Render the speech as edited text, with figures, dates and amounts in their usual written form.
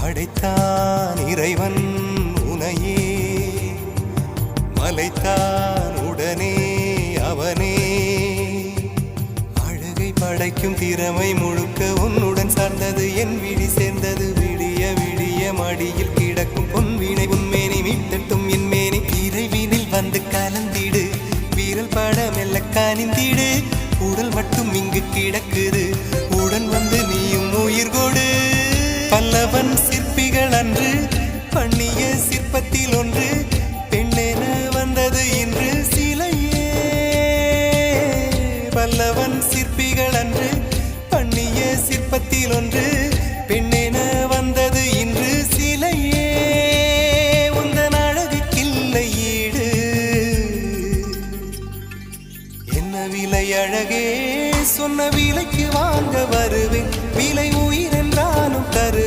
படைத்தான் இறைவன் உனையே, மலைத்தான் உடனே அவனே. அழகை படைக்கும் திறமை முழுக்க உன்னுடன் சார்ந்தது, என் விழி சேர்ந்தது. விடிய விடிய மடியில் கிடக்கும் பொன்வினை உன்மேனி மீட்டட்டும் என் மேனி. இறைவினில் வந்து கலந்திடு, வீரல் பட மெல்ல காணிந்திடு. உடல் மட்டும் இங்கு கிடக்குது, உடன் வந்து நீயும் உயிர் கொடு. பல்லவன் சிற்பிகள் அன்று பண்ணிய சிற்பத்தில் ஒன்று, பெண்ணென வந்தது இன்று சிலையே. பல்லவன் சிற்பிகள் அன்று பண்ணிய சிற்பத்தில் ஒன்று, பெண்ணென வந்தது இன்று சிலையே. உந்தன் அழகுக்கில்லை ஈடு, என்ன விலை அழகே, சொன்ன விலைக்கு வாங்க வருவேன். விலை உயிர் என்றாலும் தரு